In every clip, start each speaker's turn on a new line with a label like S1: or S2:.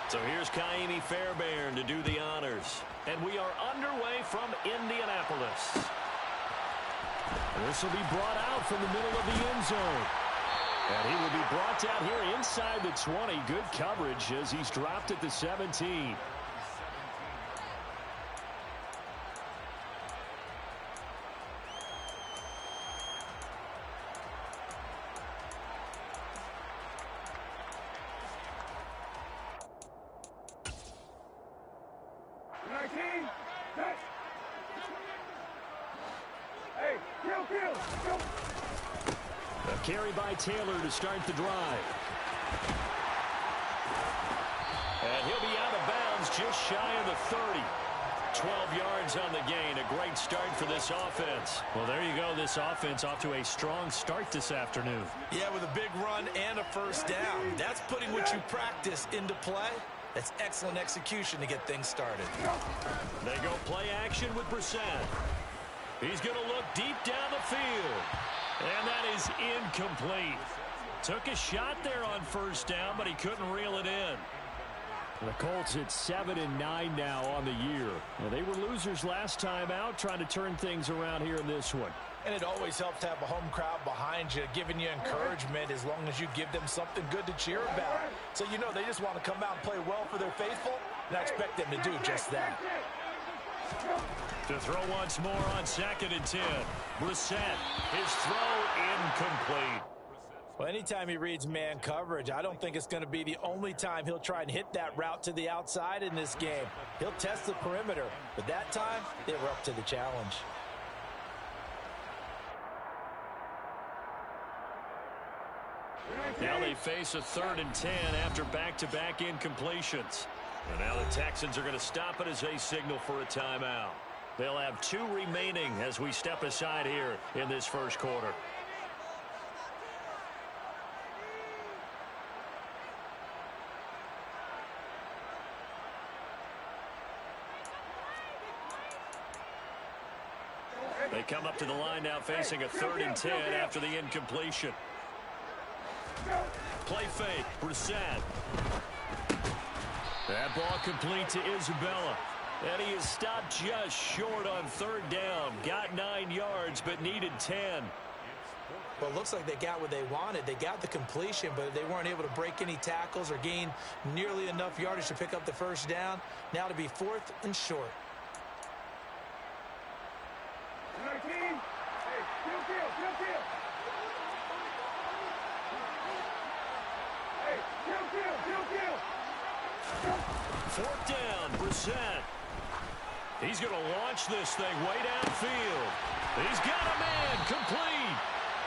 S1: So here's Kaimi Fairbairn to do the honors. And we are underway from Indianapolis. This will be brought out from the middle of the end zone. And he will be brought out here inside the 20. Good coverage as he's dropped at the 17.
S2: Carry by Taylor to start the drive.
S1: And he'll be out of bounds just shy of the 30. 12 yards on the gain. A great start for this offense.
S2: Well, there you go. This offense off to a strong start this afternoon.
S3: Yeah, with a big run and a first down. That's putting what you practice into play. That's excellent execution to get things started.
S1: They go play action with Brissett. He's going to look deep down the field. And that is incomplete. Took a shot there on first down, but he couldn't reel it in.
S2: The Colts at 7-9 now on the year. Well, they were losers last time out, trying to turn things around here in this one.
S3: And it always helps to have a home crowd behind you, giving you encouragement as long as you give them something good to cheer about. So you know they just want to come out and play well for their faithful, and I expect them to do just that.
S1: To throw once more on 2nd and 10. Brissett, his throw incomplete.
S3: Well, anytime he reads man coverage, I don't think it's going to be the only time he'll try and hit that route to the outside in this game. He'll test the perimeter, but that time, they were up to the challenge.
S1: Now they face a 3rd and 10 after back-to-back incompletions. And now the Texans are going to stop it as they signal for a timeout. They'll have 2 remaining as we step aside here in this first quarter. They come up to the line now facing a 3rd and 10 after the incompletion. Play fake, Brissett. That ball complete to Isabella. And he is stopped just short on 3rd down. Got 9 yards, but needed 10.
S3: Well, it looks like they got what they wanted. They got the completion, but they weren't able to break any tackles or gain nearly enough yardage to pick up the first down. Now to be 4th and short.
S1: Fourth down, Brissett. He's going to launch this thing way downfield. He's got a man, complete.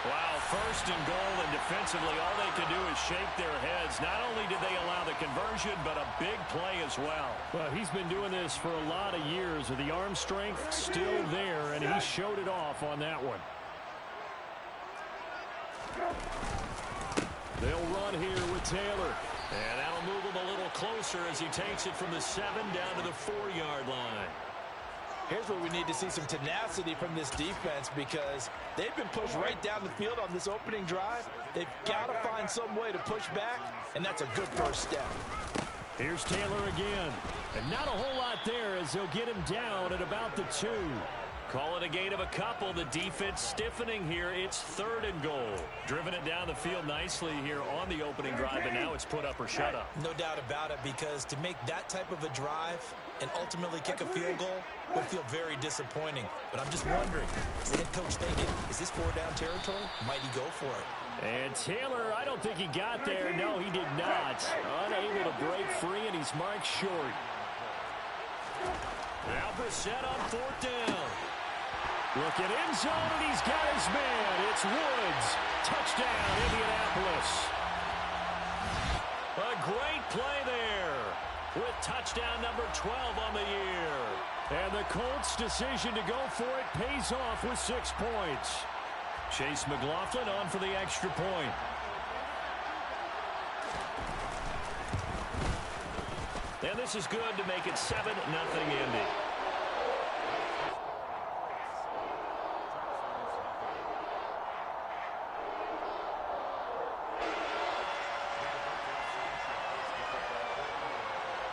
S1: Wow, 1st and goal, and defensively all they can do is shake their heads. Not only did they allow the conversion, but a big play as well.
S2: Well, he's been doing this for a lot of years with the arm strength still there, and he showed it off on that one.
S1: They'll run here with Taylor. And that'll move him a little closer as he takes it from the 7 down to the 4-yard line.
S3: Here's where we need to see some tenacity from this defense because they've been pushed right down the field on this opening drive. They've got to find some way to push back, and that's a good first step.
S2: Here's Taylor again. And not a whole lot there as they'll get him down at about the 2.
S1: Call it a gain of a couple. The defense stiffening here. It's 3rd and goal. Driven it down the field nicely here on the opening drive, and now it's put up or shut up.
S3: No doubt about it, because to make that type of a drive and ultimately kick a field goal would feel very disappointing. But I'm just wondering, is the head coach thinking, is this 4-down territory? Might he go for it?
S2: And Taylor, I don't think he got there. No, he did not. Unable to break free, and he's marked short.
S1: Now Brissett on 4th down.
S2: Look at end zone, and he's got his man. It's Woods. Touchdown, Indianapolis.
S1: A great play there with touchdown number 12 on the year.
S2: And the Colts' decision to go for it pays off with 6 points.
S1: Chase McLaughlin on for the extra point. And this is good to make it 7-0 Indy.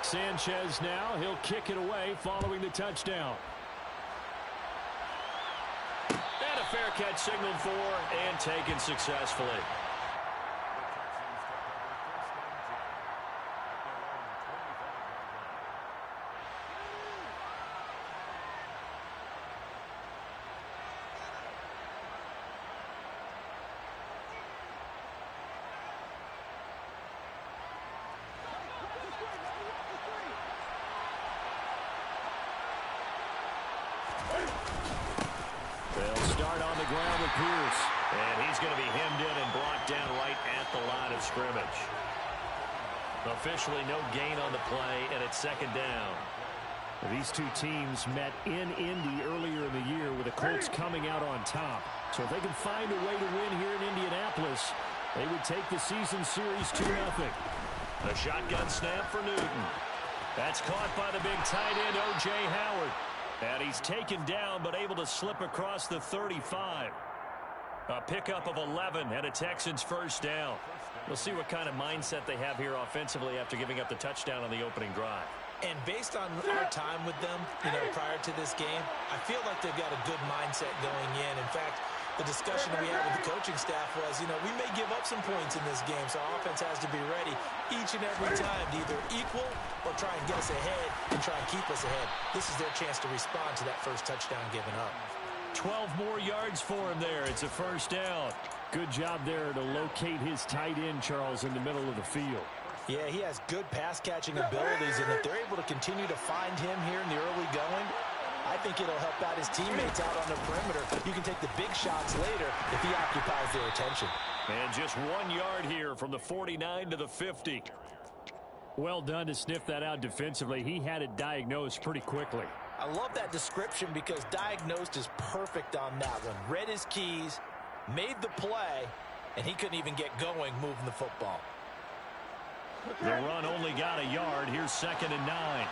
S2: Sanchez now. He'll kick it away following the touchdown.
S1: And a fair catch signaled for and taken successfully.
S2: They'll start on the ground with Pierce.
S1: And he's going to be hemmed in and brought down right at the line of scrimmage. Officially no gain on the play, and it's second down.
S2: These two teams met in Indy earlier in the year with the Colts coming out on top. So if they can find a way to win here in Indianapolis, they would take the season series 2-0.
S1: A shotgun snap for Newton. That's caught by the big tight end, O.J. Howard. And he's taken down but able to slip across the 35. A pickup of 11 and a Texans first down. We'll see what kind of mindset they have here offensively after giving up the touchdown on the opening drive.
S3: And based on our time with them, prior to this game, I feel like they've got a good mindset going in. In fact, the discussion we had with the coaching staff was, we may give up some points in this game, so our offense has to be ready each and every time to either equal or try and get us ahead and try and keep us ahead. This is their chance to respond to that first touchdown given up.
S2: 12 more yards for him there. It's a first down. Good job there to locate his tight end, Charles, in the middle of the field.
S3: Yeah, he has good pass-catching abilities, and if they're able to continue to find him here in the early going, I think it'll help out his teammates out on the perimeter. You can take the big shots later if he occupies their attention.
S1: And just 1 yard here from the 49 to the 50.
S2: Well done to sniff that out defensively. He had it diagnosed pretty quickly.
S3: I love that description because diagnosed is perfect on that one. Read his keys, made the play, and he couldn't even get going moving the football.
S1: The run only got a yard. Here's 2nd and 9.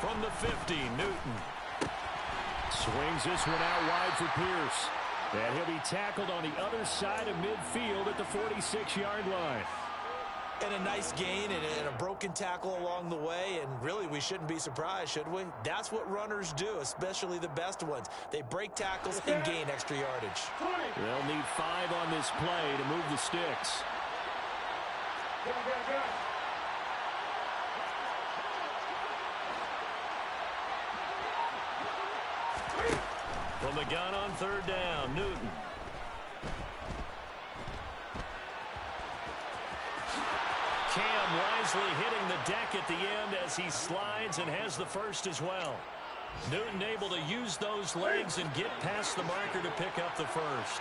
S1: From the 50, Newton.
S2: Swings this one out wide for Pierce. And he'll be tackled on the other side of midfield at the 46-yard line.
S3: And a nice gain and a broken tackle along the way, and really we shouldn't be surprised, should we? That's what runners do, especially the best ones. They break tackles and gain extra yardage.
S2: They'll need 5 on this play to move the sticks.
S1: From the gun on 3rd down, Newton. Cam wisely hitting the deck at the end as he slides and has the first as well. Newton able to use those legs and get past the marker to pick up the first.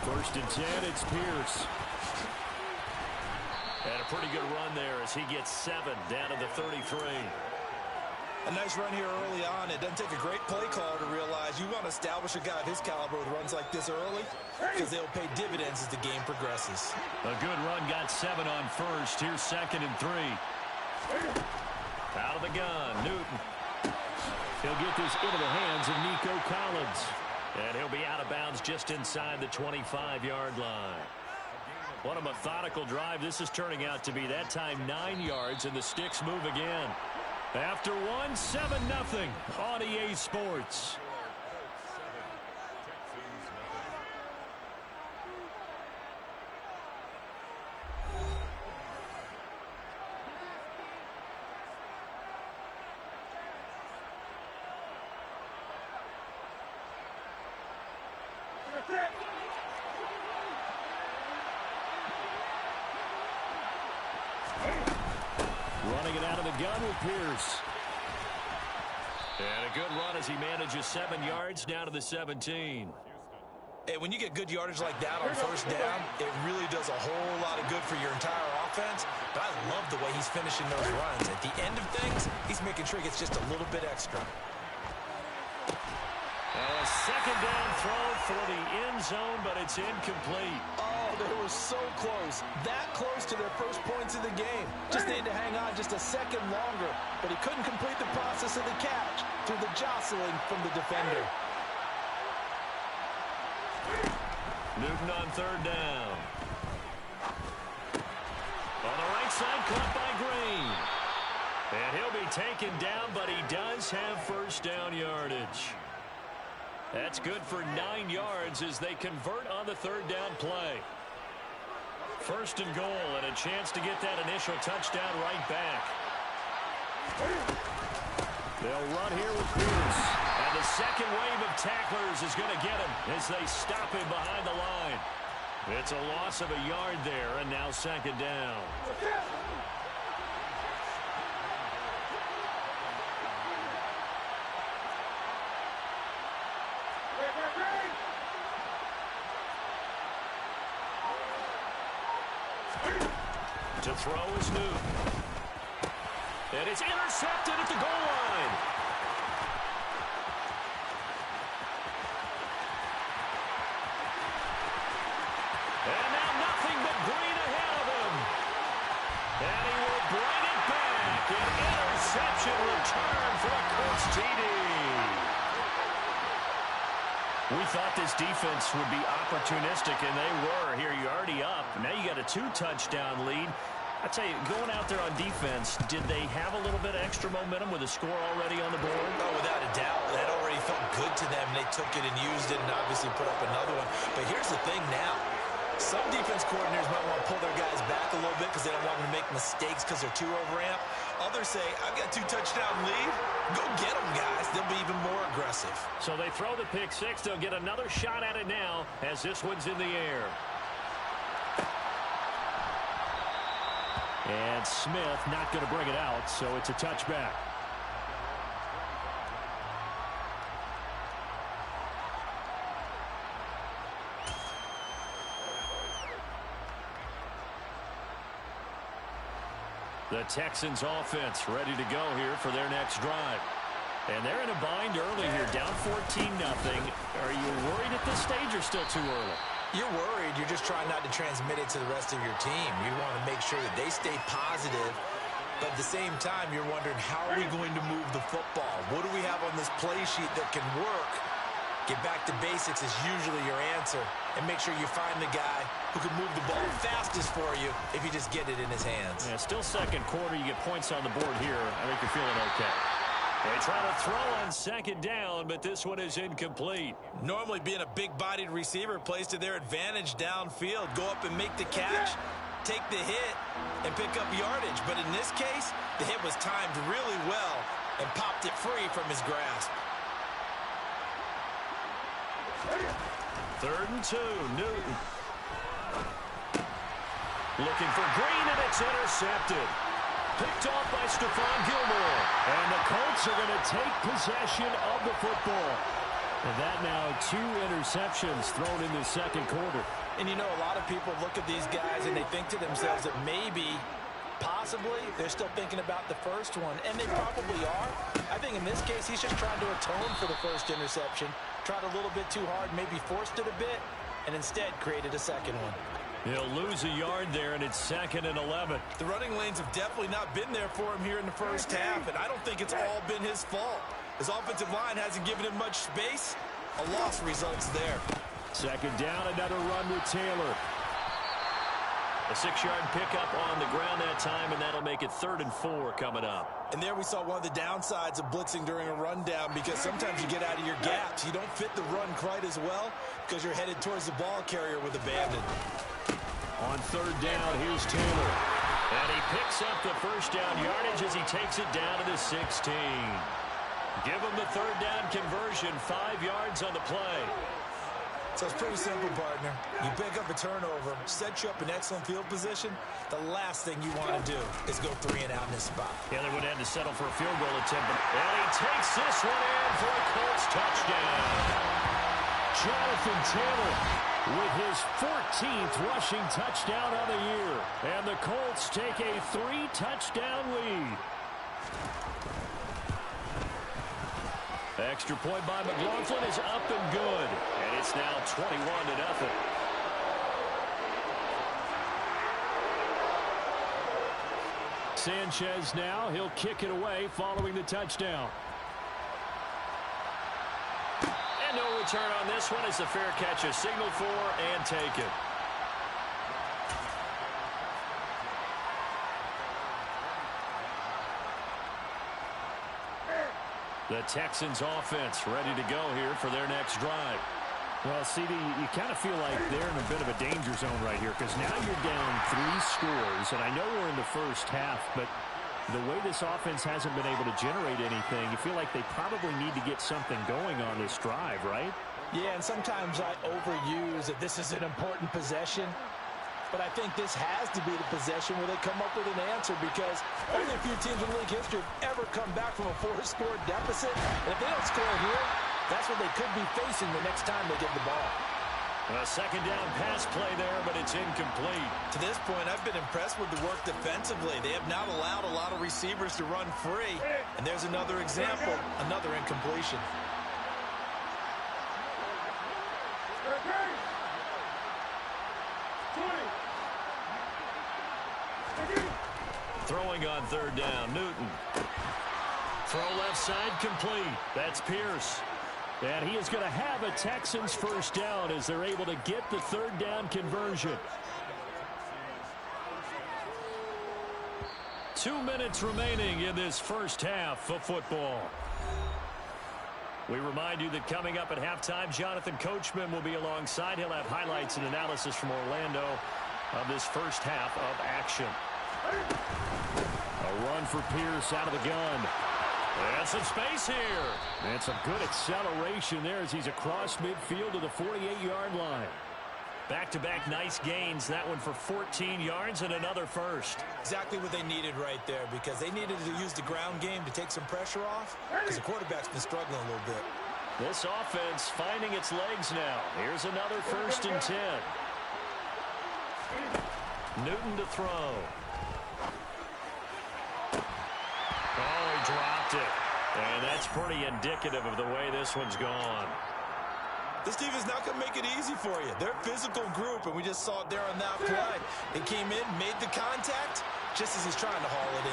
S2: First and 10, it's Pierce.
S1: And a pretty good run there as he gets 7 down to the 33.
S3: A nice run here early on. It doesn't take a great play caller to realize you want to establish a guy of his caliber with runs like this early because they'll pay dividends as the game progresses.
S1: A good run, got 7 on first. Here's 2nd and 3. Out of the gun, Newton.
S2: He'll get this into the hands of Nico Collins.
S1: And he'll be out of bounds just inside the 25-yard line. What a methodical drive this is turning out to be. That time 9 yards, and the sticks move again. After 1, 7-0 on EA Sports.
S2: Running it out of the gun with Pierce.
S1: And a good run as he manages 7 yards down to the 17.
S3: Hey, when you get good yardage like that on first down, it really does a whole lot of good for your entire offense. But I love the way he's finishing those runs. At the end of things, he's making sure he gets just a little bit extra.
S1: A second down throw for the end zone, but it's incomplete.
S3: Oh, they were so that close to their first points of the game. Just needed to hang on just a second longer, but he couldn't complete the process of the catch through the jostling from the defender.
S1: Newton on third down. On the right side, caught by Green. And he'll be taken down, but he does have first down yardage. That's good for 9 yards as they convert on the third down play. First and goal, and a chance to get that initial touchdown right back. They'll run here with Cruz. And the second wave of tacklers is going to get him as they stop him behind the line. It's a loss of a yard there, and now second down. To throw is Newton. And it's intercepted at the goal line. And now nothing but Green ahead of him. And he will bring it back. An interception return for a Colts TD. We thought this defense would be opportunistic, and they were. Here, you're already up. Now you got a 2-touchdown lead. I tell you, going out there on defense, did they have a little bit of extra momentum with a score already on the board?
S3: Oh, without a doubt. That already felt good to them. They took it and used it and obviously put up another one. But here's the thing now. Some defense coordinators might want to pull their guys back a little bit because they don't want them to make mistakes because they're too overamped. Others say, I've got a 2-touchdown lead. Go get them, guys. They'll be even more aggressive.
S1: So they throw the pick six. They'll get another shot at it now as this one's in the air. And Smith not going to bring it out, so it's a touchback. The Texans offense ready to go here for their next drive. And they're in a bind early here, down 14-0. Are you worried at this stage or still too early?
S3: You're worried. You're just trying not to transmit it to the rest of your team. You want to make sure that they stay positive. But at the same time, you're wondering, how are we going to move the football? What do we have on this play sheet that can work? Get back to basics is usually your answer. And make sure you find the guy who can move the ball fastest for you if you just get it in his hands.
S1: Yeah, still second quarter. You get points on the board here. I think you're feeling okay. They try to throw on second down, but this one is incomplete.
S3: Normally being a big-bodied receiver plays to their advantage downfield. Go up and make the catch, take the hit, and pick up yardage. But in this case, the hit was timed really well and popped it free from his grasp.
S1: 3rd and 2, Newton. Looking for Green, and it's intercepted. Picked off by Stephon Gilmore. And the Colts are going to take possession of the football. And that now 2 interceptions thrown in the second quarter.
S3: And you know, a lot of people look at these guys and they think to themselves that maybe, possibly, they're still thinking about the first one. And they probably are. I think in this case, he's just trying to atone for the first interception. Tried a little bit too hard, maybe forced it a bit, and instead created a second one.
S1: He'll lose a yard there, and it's 2nd and 11.
S3: The running lanes have definitely not been there for him here in the first half, and I don't think it's all been his fault. His offensive line hasn't given him much space. A loss results there.
S1: 2nd down, another run with Taylor. A 6-yard pickup on the ground that time, and that'll make it 3rd and 4 coming up.
S3: And there we saw one of the downsides of blitzing during a rundown, because sometimes you get out of your gaps. You don't fit the run quite as well because you're headed towards the ball carrier with abandon.
S1: On 3rd down, here's Taylor. And he picks up the first down yardage as he takes it down to the 16. Give him the 3rd down conversion, 5 yards on the play.
S3: So it's pretty simple, partner. You pick up a turnover, set you up in excellent field position. The last thing you want to do is go 3 and out in this spot.
S1: Yeah, they would have had to settle for a field goal attempt. And he takes this one in for a Colts touchdown. Jonathan Taylor with his 14th rushing touchdown on the year. And the Colts take a 3-touchdown lead. Extra point by McLaughlin is up and good. And it's now 21-0.
S2: Sanchez now. He'll kick it away following the touchdown.
S1: And no return on this one as the fair catch is signaled for and taken. The Texans offense ready to go here for their next drive.
S2: Well, CD, you kind of feel like they're in a bit of a danger zone right here because now you're down 3 scores, and I know we're in the first half, but the way this offense hasn't been able to generate anything, you feel like they probably need to get something going on this drive, right?
S3: Yeah, and sometimes I overuse that this is an important possession. But I think this has to be the possession where they come up with an answer because only a few teams in league history have ever come back from a 4-score deficit. And if they don't score here, that's what they could be facing the next time they get the ball.
S1: A second down pass play there, but it's incomplete.
S3: To this point, I've been impressed with the work defensively. They have not allowed a lot of receivers to run free. And there's another example, another incompletion.
S1: Throwing on third down, Newton. Throw left side complete. That's Pierce.
S2: And he is going to have a Texans first down as they're able to get the third down conversion.
S1: 2 minutes remaining in this first half of football. We remind you that coming up at halftime, Jonathan Coachman will be alongside. He'll have highlights and analysis from Orlando of this first half of action.
S2: A run for Pierce out of the gun.
S1: And some space here.
S2: And some good acceleration there as he's across midfield to the 48-yard line.
S1: Back-to-back nice gains. That one for 14 yards and another first.
S3: Exactly what they needed right there because they needed to use the ground game to take some pressure off because the quarterback's been struggling a little bit.
S1: This offense finding its legs now. Here's another 1st and 10. Newton to throw. Oh, he dropped it. And that's pretty indicative of the way this one's gone.
S3: This defense not going to make it easy for you. They're a physical group, and we just saw it there on that play. It came in, made the contact, just as he's trying to haul it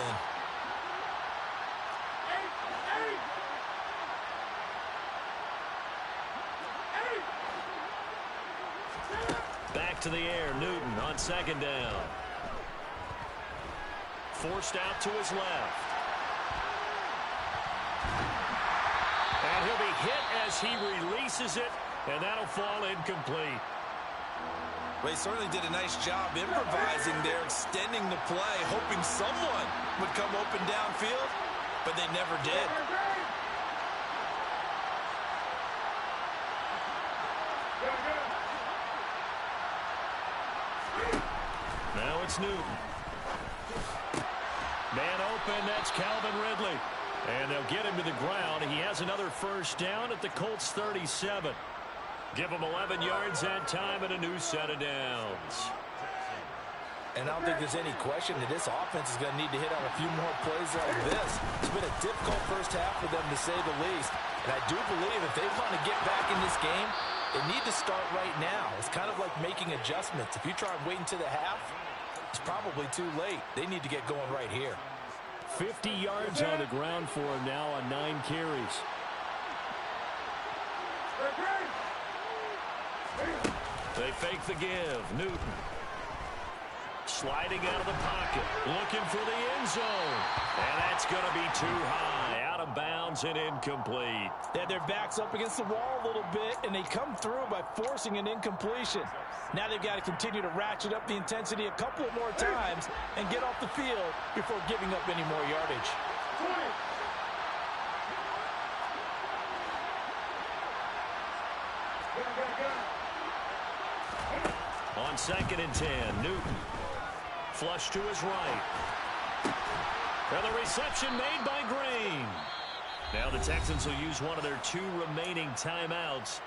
S3: in.
S1: Back to the air, Newton on second down. Forced out to his left. And he'll be hit as he releases it, and that'll fall incomplete.
S3: Well, he certainly did a nice job improvising there, extending the play, hoping someone would come open downfield, but they never did.
S1: Now it's Newton. Man open, that's Calvin Ridley. And they'll get him to the ground. He has another first down at the Colts 37. Give him 11 yards that time and a new set of downs.
S3: And I don't think there's any question that this offense is going to need to hit on a few more plays like this. It's been a difficult first half for them, to say the least. And I do believe if they want to get back in this game, they need to start right now. It's kind of like making adjustments. If you try waiting to the half, it's probably too late. They need to get going right here.
S2: 50 yards on the ground for him now on 9 carries.
S1: They fake the give. Newton sliding out of the pocket, looking for the end zone. And that's going to be too high, out of bounds and incomplete.
S3: They had their backs up against the wall a little bit, and they come through by forcing an incompletion. Now they've got to continue to ratchet up the intensity a couple more times and get off the field before giving up any more yardage.
S1: On 2nd and 10, Newton. Flush to his right. And the reception made by Green. Now the Texans will use one of their 2 remaining timeouts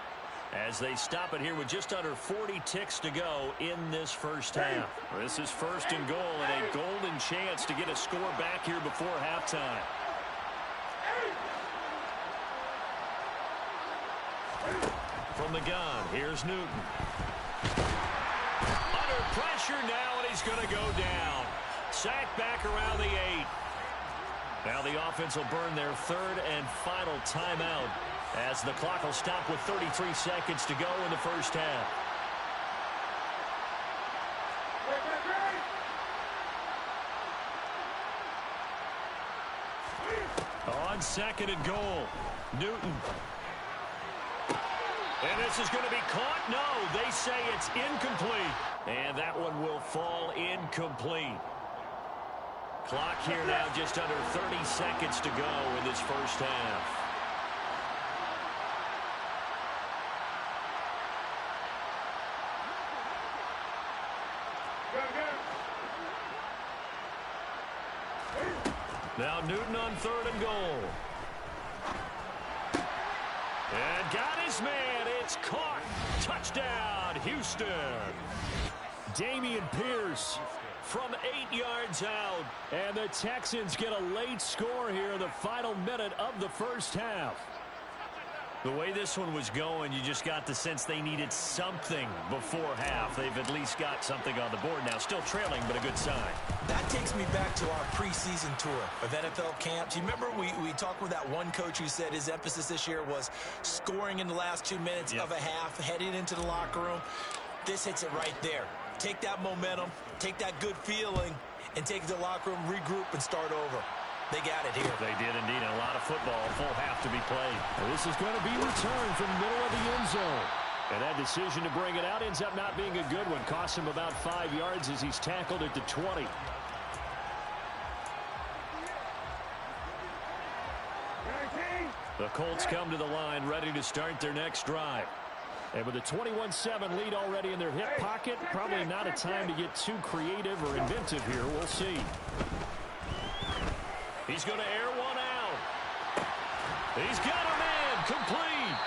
S1: as they stop it here with just under 40 ticks to go in this first half. This is 1st and goal and a golden chance to get a score back here before halftime. From the gun, here's Newton. Under pressure now, and he's going to go down. Sacked back around the 8. Now the offense will burn their third and final timeout as the clock will stop with 33 seconds to go in the first half. On second and goal, Newton. And this is going to be caught. No, they say it's incomplete. And that one will fall incomplete. Clock here now just under 30 seconds to go in this first half. Now Newton on third and goal. And got his man. It's caught. Touchdown, Houston.
S2: Dameon Pierce
S1: from 8 yards out.
S2: And the Texans get a late score here in the final minute of the first half.
S1: The way this one was going, you just got the sense they needed something before half. They've at least got something on the board now. Still trailing, but a good sign.
S3: That takes me back to our preseason tour of NFL camps. You remember we talked with that one coach who said his emphasis this year was scoring in the last 2 minutes of a half, heading into the locker room. This hits it right there. Take that momentum, take that good feeling, and take it to the locker room, regroup, and start over. They got it here.
S1: They did indeed. And a lot of football, full half to be played.
S2: And this is going to be returned from the middle of the end zone. And that decision to bring it out ends up not being a good one. Costs him about 5 yards as he's tackled at the 20.
S1: The Colts come to the line, ready to start their next drive.
S2: And with a 21-7 lead already in their hip pocket, probably not a time to get too creative or inventive here. We'll see.
S1: He's going to air one out. He's got a man, complete.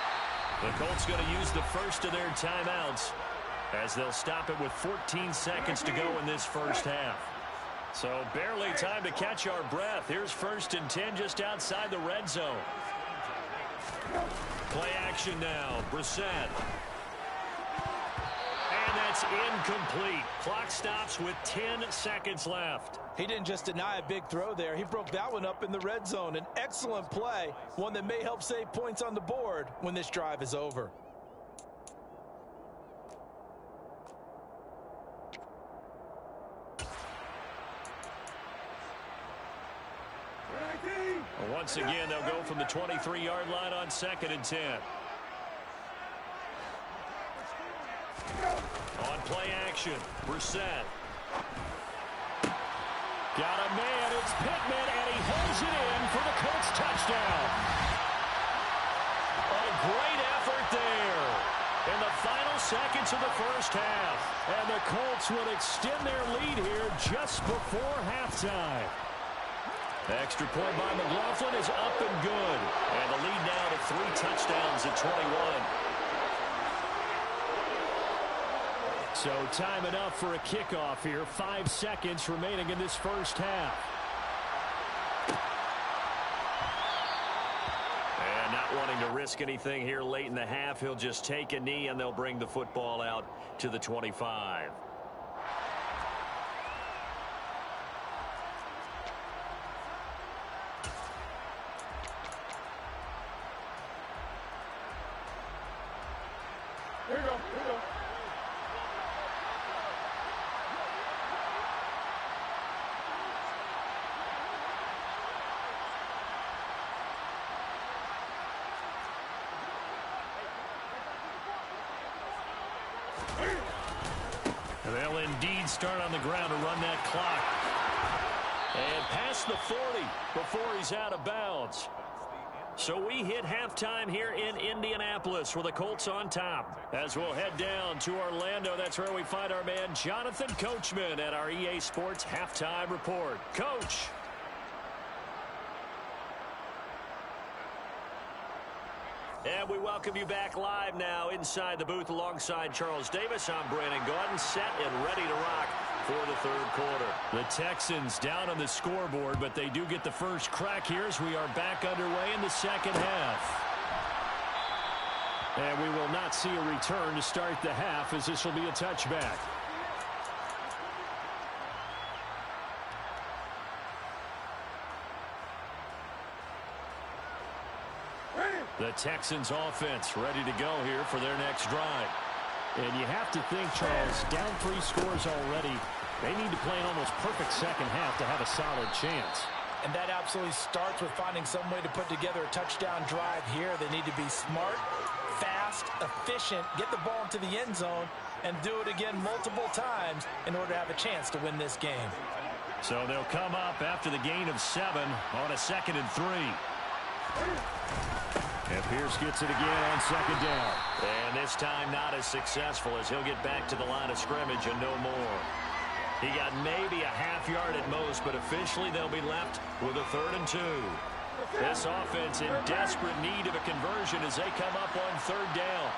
S1: The Colts going to use the first of their timeouts as they'll stop it with 14 seconds to go in this first half. So barely time to catch our breath. Here's 1st and 10 just outside the red zone. Play action now, Brissett. And that's incomplete. Clock stops with 10 seconds left.
S3: He didn't just deny a big throw there. He broke that one up in the red zone. An excellent play, one that may help save points on the board when this drive is over.
S1: Once again, they'll go from the 23-yard line on 2nd and 10. On play action, Brissett.
S2: Got a man, it's Pittman, and he holds it in for the Colts touchdown.
S1: A great effort there in the final seconds of the first half.
S2: And the Colts will extend their lead here just before halftime.
S1: Extra point by McLaughlin is up and good. And the lead now to 3 touchdowns at 21.
S2: So time enough for a kickoff here. 5 seconds remaining in this first half.
S1: And not wanting to risk anything here late in the half, he'll just take a knee and they'll bring the football out to the 25.
S4: Here we go. Here we go.
S1: They'll indeed start on the ground to run that clock. And past the 40 before he's out of bounds. So we hit halftime here in Indianapolis with the Colts on top. As we'll head down to Orlando, that's where we find our man Jonathan Coachman at our EA Sports Halftime Report. Coach. And we welcome you back live now inside the booth alongside Charles Davis. I'm Brandon Gordon, set and ready to rock for the third quarter.
S2: The Texans down on the scoreboard, but they do get the first crack here as we are back underway in the second half. And we will not see a return to start the half as this will be a touchback.
S1: The Texans offense ready to go here for their next drive.
S2: And you have to think, Charles, down 3 scores already. They need to play an almost perfect second half to have a solid chance.
S3: And that absolutely starts with finding some way to put together a touchdown drive here. They need to be smart, fast, efficient, get the ball into the end zone, and do it again multiple times in order to have a chance to win this game.
S1: So they'll come up after the gain of 7 on a 2nd and 3.
S2: And Pierce gets it again on 2nd down.
S1: And this time not as successful as he'll get back to the line of scrimmage and no more. He got maybe a half yard at most, but officially they'll be left with a 3rd and 2. This offense in desperate need of a conversion as they come up on 3rd down.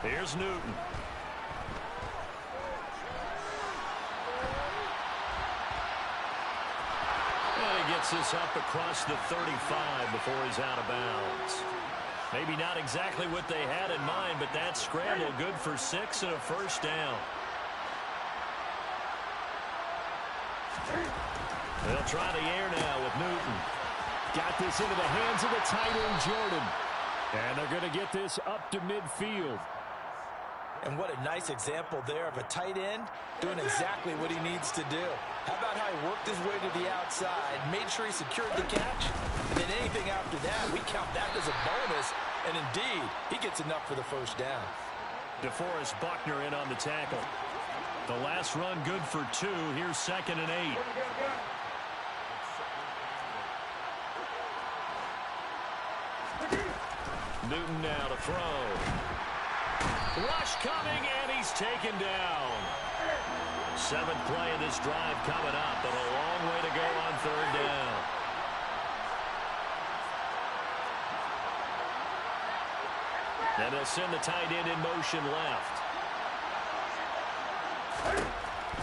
S1: Here's Newton. And he gets this up across the 35 before he's out of bounds. Maybe not exactly what they had in mind, but that scramble good for 6 and a 1st down. They'll try the air now with Newton.
S2: Got this into the hands of the tight end, Jordan. And they're going to get this up to midfield.
S3: And what a nice example there of a tight end doing exactly what he needs to do. How about how he worked his way to the outside, made sure he secured the catch, and then anything after that, we count that as a bonus. And indeed, he gets enough for the 1st down.
S1: DeForest Buckner in on the tackle. The last run good for 2. Here's 2nd and 8. Newton now to throw. Rush coming, and he's taken down. 7th play of this drive coming up, but a long way to go on 3rd down. And they'll send the tight end in motion left.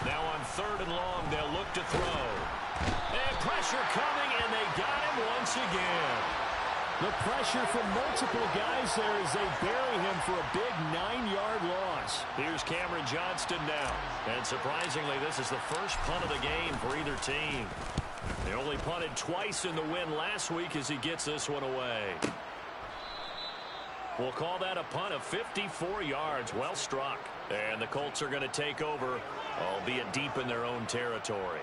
S1: Now on 3rd and long, they'll look to throw. And pressure coming, and they got him once again.
S2: The pressure from multiple guys there as they bury him for a big 9-yard loss.
S1: Here's Cameron Johnston now. And surprisingly, this is the first punt of the game for either team. They only punted twice in the win last week as he gets this one away. We'll call that a punt of 54 yards. Well struck. And the Colts are going to take over, albeit deep in their own territory.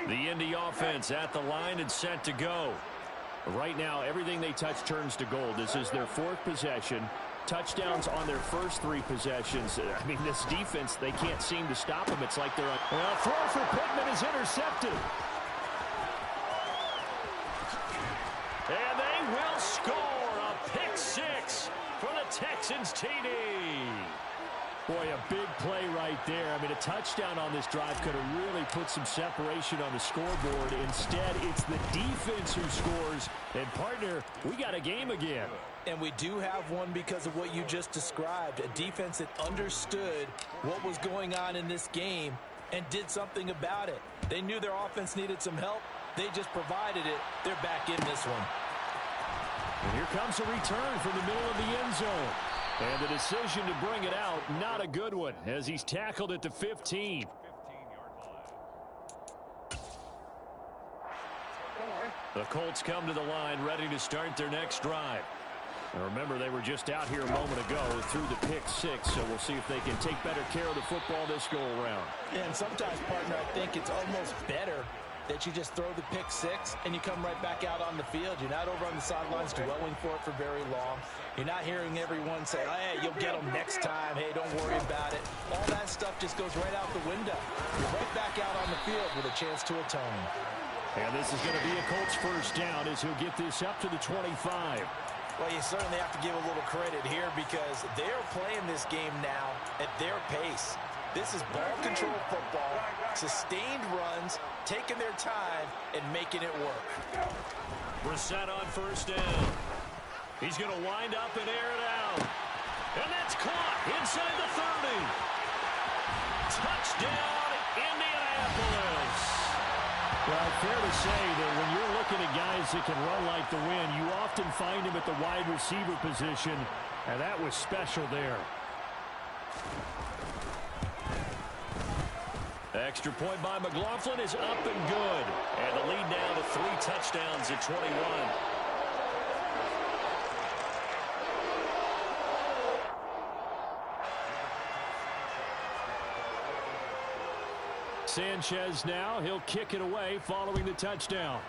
S1: The Indy offense at the line and set to go.
S2: Right now, everything they touch turns to gold. This is their 4th possession. Touchdowns on their first 3 possessions. I mean, this defense, they can't seem to stop them. It's like they're on.
S1: Well, throw for Pittman is intercepted. And they will score a pick 6 for the Texans TD.
S2: Boy, a big play right there. I mean, a touchdown on this drive could have really put some separation on the scoreboard. Instead, it's the defense who scores. And, partner, we got a game again.
S3: And we do have one because of what you just described. A defense that understood what was going on in this game and did something about it. They knew their offense needed some help. They just provided it. They're back in this one.
S2: And here comes a return from the middle of the end zone. And the decision to bring it out, not a good one, as he's tackled at the 15.
S1: The Colts come to the line ready to start their next drive.
S2: And remember, they were just out here a moment ago through the pick 6, so we'll see if they can take better care of the football this go-around.
S3: Yeah, and sometimes, partner, I think it's almost better that you just throw the pick 6 and you come right back out on the field. You're not over on the sidelines dwelling for it for very long. You're not hearing everyone say, hey, you'll get them next time. Hey, don't worry about it. All that stuff just goes right out the window. You're right back out on the field with a chance to atone.
S2: And this is going to be a Colts 1st down as he'll get this up to the 25.
S3: Well, you certainly have to give a little credit here because they're playing this game now at their pace. This is ball control football, sustained runs, taking their time, and making it work.
S1: Brissett on 1st down. He's going to wind up and air it out. And that's caught inside the 30. Touchdown, Indianapolis.
S2: Well, fair to say that when you're looking at guys that can run like the wind, you often find them at the wide receiver position, and that was special there.
S1: Extra point by McLaughlin is up and good. And the lead now to 3 touchdowns at 21.
S2: Sanchez now, he'll kick it away following the touchdown.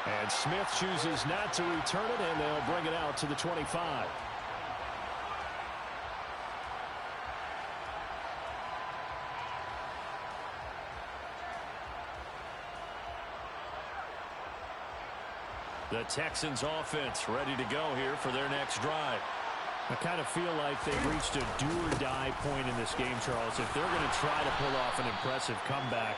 S2: And Smith chooses not to return it, and they'll bring it out to the 25.
S1: The Texans offense ready to go here for their next drive.
S2: I kind of feel like they've reached a do-or-die point in this game, Charles. If they're going to try to pull off an impressive comeback,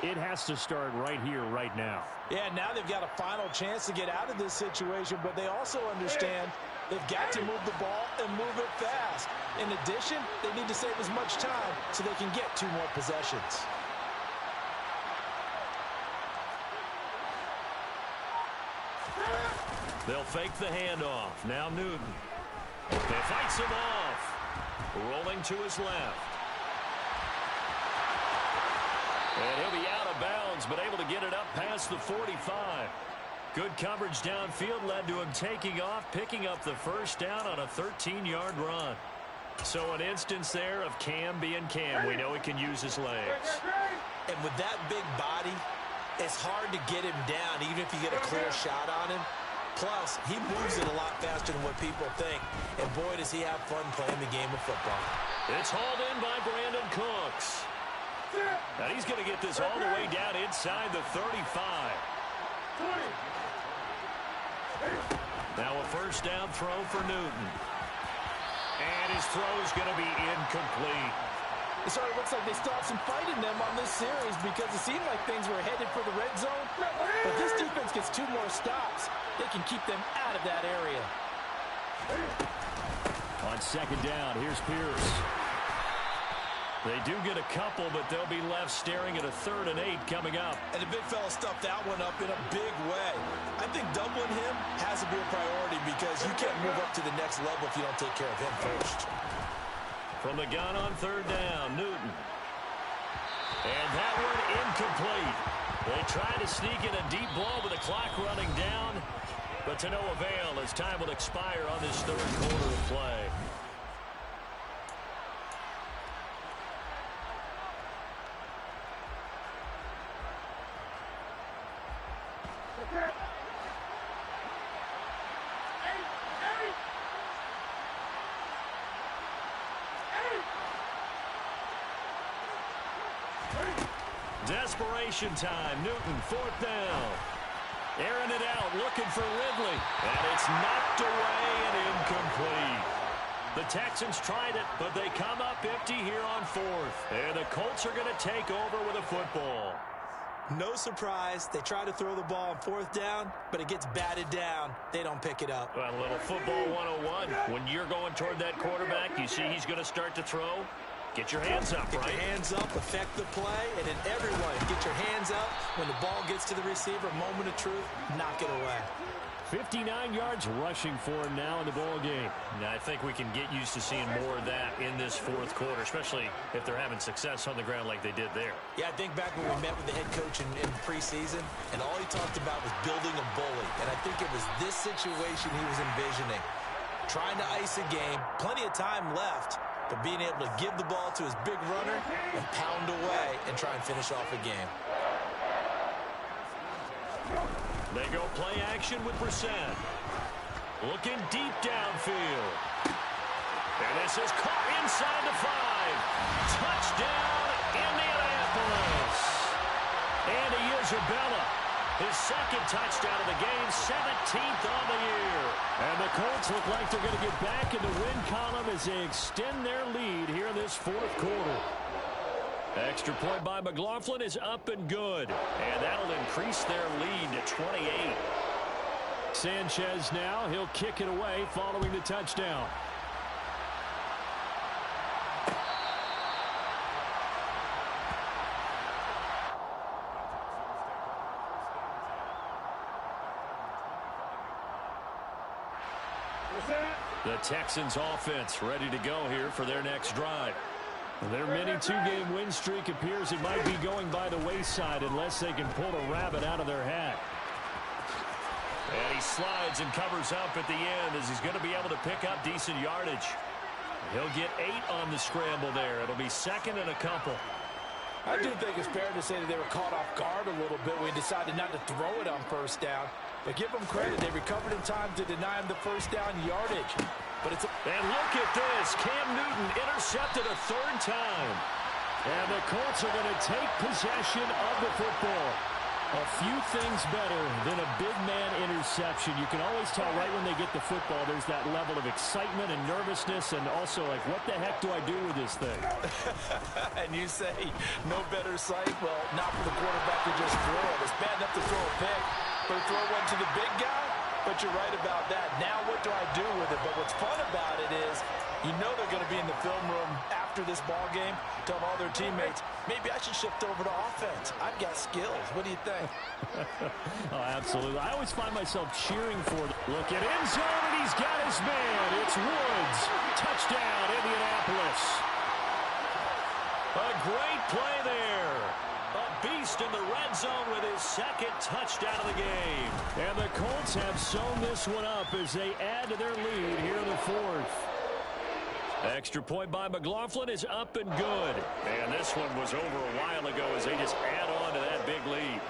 S2: it has to start right here, right now.
S3: Yeah, now they've got a final chance to get out of this situation, but they also understand they've got to move the ball and move it fast. In addition, they need to save as much time so they can get 2 more possessions.
S1: They'll fake the handoff. Now Newton. They fights him off. Rolling to his left. And he'll be out of bounds, but able to get it up past the 45. Good coverage downfield led to him taking off, picking up the first down on a 13-yard run. So an instance there of Cam being Cam. We know he can use his legs.
S3: And with that big body, it's hard to get him down, even if you get a clear shot on him. Plus, he moves it a lot faster than what people think. And boy, does he have fun playing the game of football. It's
S1: hauled in by Brandon Cooks. Now he's going to get this all the way down inside the 35. Now a first down throw for Newton. And his throw's going to be incomplete.
S3: It sort of looks like they still have some fight in them on this series because it seemed like things were headed for the red zone. But this defense gets 2 more stops. They can keep them out of that area.
S2: On second down, here's Pierce.
S1: They do get a couple, but they'll be left staring at a 3rd and 8 coming up.
S3: And the big fella stuffed that one up in a big way. I think doubling him has to be a priority because you can't move up to the next level if you don't take care of him first.
S1: From the gun on 3rd down, Newton. And that one incomplete. They try to sneak in a deep ball with the clock running down, but to no avail as time will expire on this 3rd quarter of play. Desperation time. Newton, 4th down. Airing it out, looking for Ridley. And it's knocked away and incomplete. The Texans tried it, but they come up empty here on 4th. And the Colts are going to take over with a football.
S3: No surprise. They try to throw the ball on 4th down, but it gets batted down. They don't pick it up.
S1: Well, a little football 101. When you're going toward that quarterback, you see he's going to start to throw. Get your hands up, right?
S3: Get your hands up, affect the play, and then everyone get your hands up. When the ball gets to the receiver, moment of truth, knock it away.
S2: 59 yards rushing for him now in the ball game.
S1: Now, I think we can get used to seeing more of that in this 4th quarter, especially if they're having success on the ground like they did there.
S3: Yeah, I think back when we met with the head coach in preseason, and all he talked about was building a bully. And I think it was this situation he was envisioning. Trying to ice a game, plenty of time left, but being able to give the ball to his big runner and pound away and try and finish off a game.
S1: They go play action with Brissett. Looking deep downfield. And this is caught inside the 5. Touchdown, Indianapolis. Andy Isabella, his 2nd touchdown of the game, 17th on the year.
S2: And the Colts look like they're going to get back in the win column as they extend their lead here in this 4th quarter.
S1: Extra point by McLaughlin is up and good. And that'll increase their lead to 28.
S2: Sanchez now, he'll kick it away following the touchdown.
S1: The Texans offense ready to go here for their next drive.
S2: Their mini two-game win streak appears it might be going by the wayside unless they can pull a rabbit out of their hat.
S1: And he slides and covers up at the end as he's going to be able to pick up decent yardage. He'll get 8 on the scramble there. It'll be second and a couple.
S3: I do think it's fair to say that they were caught off guard a little bit when we decided not to throw it on first down. But give them credit. They recovered in time to deny him the first down yardage. But it's
S1: and look at this. Cam Newton intercepted a 3rd time.
S2: And the Colts are going to take possession of the football. A few things better than a big man interception. You can always tell right when they get the football, there's that level of excitement and nervousness and also like, what the heck do I do with this thing?
S3: And you say, no better sight? Well, not for the quarterback to just throw it. It's bad enough to throw a pick, but to throw one to the big guy? But you're right about that. Now what do I do with it? But what's fun about it is you know they're going to be in the film room after this ball game, telling all their teammates, maybe I should shift over to offense. I've got skills. What do you think?
S2: Oh, absolutely. I always find myself cheering for them. Look at end zone, and he's got his man. It's Woods. Touchdown, Indianapolis.
S1: A great play there. A beast in the red zone with his 2nd touchdown of the game.
S2: And the Colts have sewn this one up as they add to their lead here in the 4th.
S1: Extra point by McLaughlin is up and good. And this one was over a while ago as they just add on to that big lead.